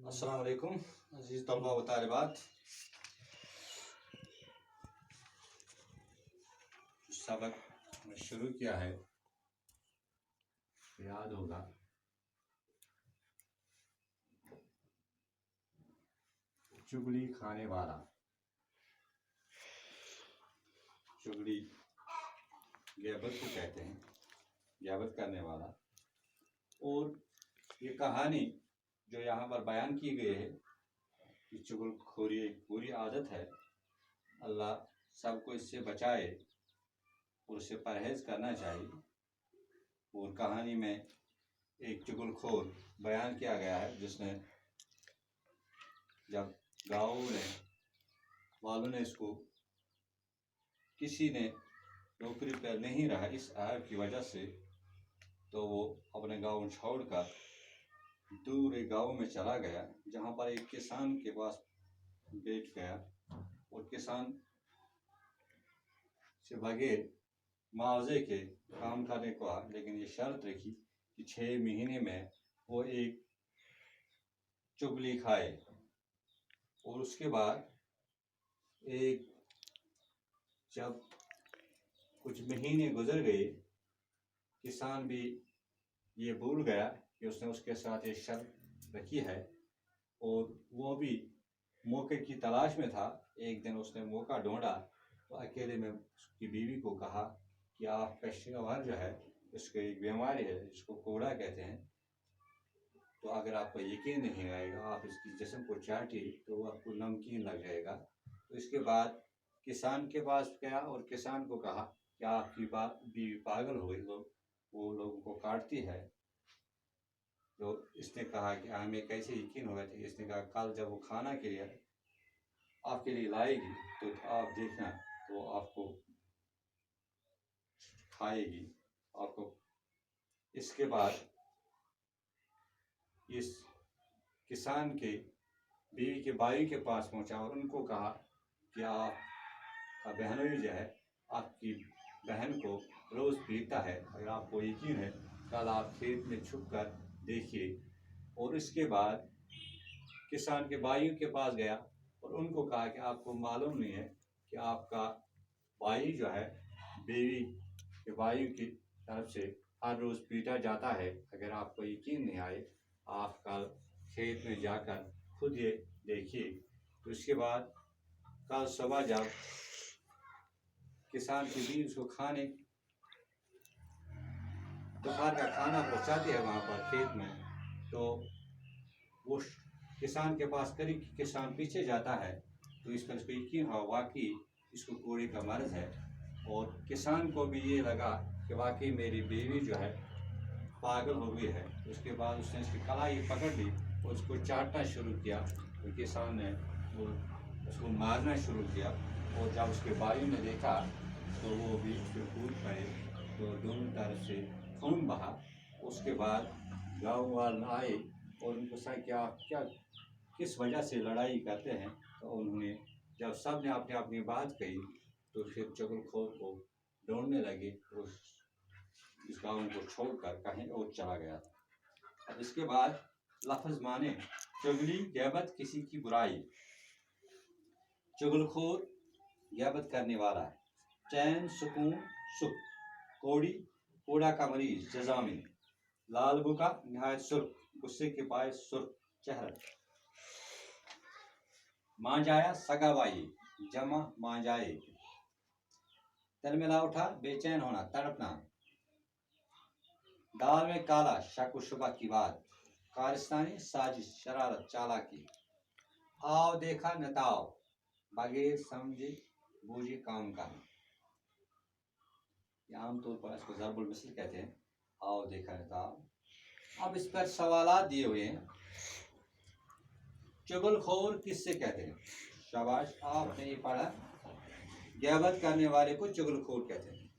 अस्सलाम वालेकुम अज़ीज़ तलबा व तालिबात। सबक शुरू किया है, याद होगा। चुगली खाने वाला, चुगली ग़ीबत को कहते हैं, ग़ीबत करने वाला। और ये कहानी जो यहाँ पर बयान की गई है कि चुगलखोरी एक बुरी आदत है, अल्लाह सबको इससे बचाए और उससे परहेज़ करना चाहिए। और कहानी में एक चुगलखोर बयान किया गया है जिसने जब गाँव वालों ने इसको किसी ने नौकरी पर नहीं रहा इस ऐब की वजह से, तो वो अपने गाँव छोड़कर दूर एक गाँव में चला गया, जहाँ पर एक किसान के पास बैठ गया और किसान से बगैर मुआवजे के काम करने को कहा, लेकिन ये शर्त रखी कि 6 महीने में वो एक चुगली खाए। और उसके बाद जब कुछ महीने गुजर गए, किसान भी ये भूल गया कि उसने उसके साथ एक शर्त रखी है और वो भी मौके की तलाश में था। एक दिन उसने मौका ढूंढा तो अकेले में उसकी बीवी को कहा कि आपका शौहर जो है उसको एक बीमारी है जिसको कोड़ा कहते हैं, तो अगर आपको यकीन नहीं आएगा आप इसकी जिस्म को चाटिए तो आपको नमकीन लग जाएगा। तो इसके बाद किसान के पास गया और किसान को कहा कि आपकी बीवी पागल हो गई, वो लोगों को काटती है। तो इसने कहा कि हमें कैसे यकीन होगा। इसने कहा कल जब वो खाना के लिए आपके लिए लाएगी तो आप देखना, तो आपको खाएगी आपको। इसके बाद इस किसान के बीवी के भाई के पास पहुंचा और उनको कहा कि आपका बहनोई जो है आपकी बहन को रोज़ पीटता है, अगर आपको यकीन है कल आप खेत में छुप कर देखिए। और इसके बाद किसान के भाइयों के पास गया और उनको कहा कि आपको मालूम नहीं है कि आपका भाई जो है बीवी के भाइयों की तरफ से हर रोज़ पीटा जाता है। अगर आपको यकीन नहीं आए आप कल खेत में जाकर खुद ये देखिए। तो इसके बाद कल सुबह जब किसान की बीवी उसको खाने दोपहर का खाना पहुंचाती है वहाँ पर खेत में, तो वो किसान के पास करीब किसान पीछे जाता है तो इस पर इसको यकीन हुआ वाकई इसको कोड़े का मर्ज है। और किसान को भी ये लगा कि वाकई मेरी बीवी जो है पागल हो गई है। उसके बाद उसने इसकी कलाई पकड़ ली और उसको चाटना शुरू किया। तो किसान ने वो उसको मारना शुरू किया और जब उसके भाइयों ने देखा तो वो भी उसके कूद पड़े, तो दोनों तरफ से खून बहा। उसके बाद गाँव वाले आए और उनको कहा कि आप क्या किस वजह से लड़ाई करते हैं। तो उन्होंने जब सब ने अपनी अपनी बात कही तो फिर चुगलखोर को ढूंढने लगे और इस गाँव को छोड़कर कहीं और चला गया। अब इसके बाद लफ्ज़ माने चुगली ग़ीबत किसी की बुराई। चुगलखोर ग़ीबत करने वाला है। चैन सुकून सुख, कोड़ी कोड़ा का मरीज जज़ा में, लाल बुका नहायत सुर्ख, गुस्से के बायस सुर्ख चेहरा। मांजाया सगा भाई जमा मांजाए, तिलमिला उठा बेचैन होना तड़पना। दाल में काला शक व शुबा की बात, कारस्तानी साजिश शरारत चालाकी। आओ देखा नताओ, बगैर समझे बूझे काम करना। आमतौर पर इसको ज़रबुल मिसल कहते हैं, आओ देखा नताओ। अब इस पर सवालात दिए हुए हैं। चुगलखोर किससे कहते हैं? शाबाश, आपने ये पढ़ा। ग़ीबत करने वाले को चुगलखोर कहते हैं।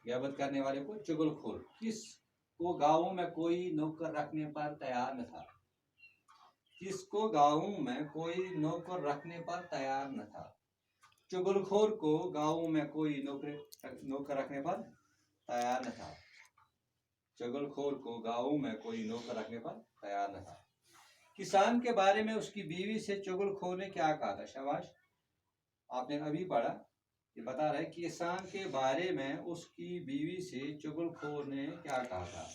ग़ीबत करने वाले को चुगलखोर। किसको गाँव में कोई नौकर रखने पर तैयार न था? किसको गाँव में कोई नौकर रखने पर तैयार न था? चुगलखोर को गाँव में कोई नौकर रखने पर तैयार न था। चुगलखोर को गाँव में कोई नौकर रखने पर तैयार न था। किसान के बारे में उसकी बीवी से चुगलखोर ने क्या कहा था? शाबाश, आपने अभी पढ़ा। ये बता रहा है कि किसान के बारे में उसकी बीवी से चुगलखोर ने क्या कहा था।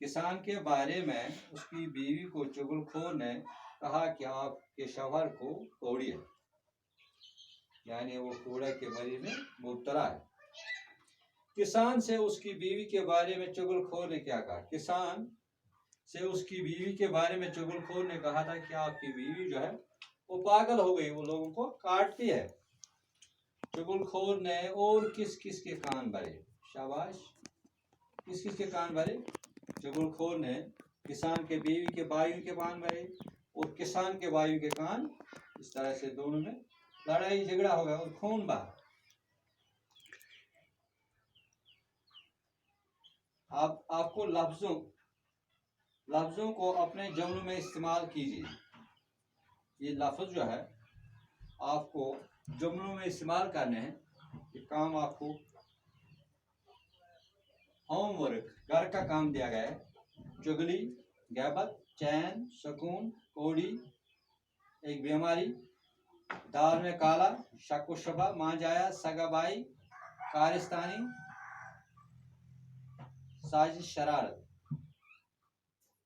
किसान के बारे में उसकी बीवी को चुगलखोर ने कहा कि आपके शौहर को तोड़िए, यानी वो कूड़े के बरी में मुब्तला है। किसान से उसकी बीवी के बारे में चुगलखोर ने क्या कहा? किसान से उसकी बीवी के बारे में चुगलखोर ने कहा था कि आपकी बीवी जो है वो पागल हो गई, वो लोगों को काटती है। चुगलखोर ने और किस किस के कान भरे? शाबाश, किस किस के कान भरे? चुगलखोर ने किसान के बीवी के भाइयों के कान भरे और किसान के भाइयों के कान। इस तरह से दोनों में लड़ाई झगड़ा हो गया और खून बहा। आपको लफ्जों को अपने जुमलों में इस्तेमाल कीजिए। ये लफ्ज जो है आपको जुमलों में इस्तेमाल करने हैं। ये काम आपको होमवर्क, घर का काम दिया गया है। चुगली, गैबत, चैन, सुकून, कोड़ी, एक बीमारी, दाल में काला, शक व शुबा, मांझाया, सगाबाई, कारिस्तानी, साजिश, शरारत।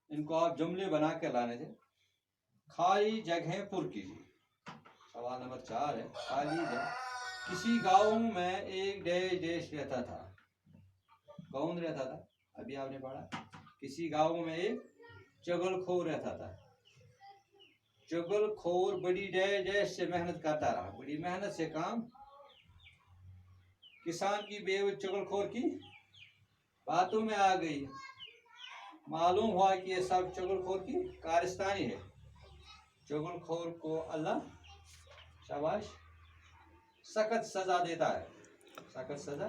इनको आप जुमले बना के लाने थे। खाली जगह पुर कीजिए। सवाल नंबर 4 है, खाली जगह। किसी गांव में एक डैश रहता था। कौन रहता था? अभी आपने पढ़ा, किसी गांव में एक चुगलखोर रहता था। चुगलखोर बड़ी डैश से मेहनत करता रहा, बड़ी मेहनत से काम। किसान की बेव चुगलखोर की बातों में आ गई। मालूम हुआ कि ये सब चुगलखोर की कारिस्तानी है। चुगलखोर को अल्लाह शाबाश सख्त सजा देता है, सख्त सजा।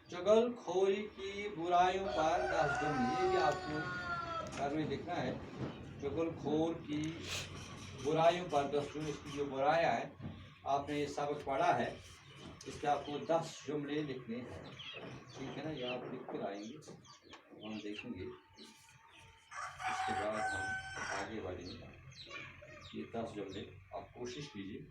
चुगलखोरी की बुराइयों पर 10 जुमले, ये भी आपको घर में लिखना है। चुगलखोर की बुराइयों पर 10 जुमले, इसकी जो बुराइयां है आपने ये सबक पढ़ा है, इसके आपको 10 जुमले लिखने हैं। ठीक है ना? ये आप लिख कर आएंगे, हम देखेंगे, इसके बाद हम आगे बढ़ेंगे। ये 10 जुमले आप कोशिश कीजिए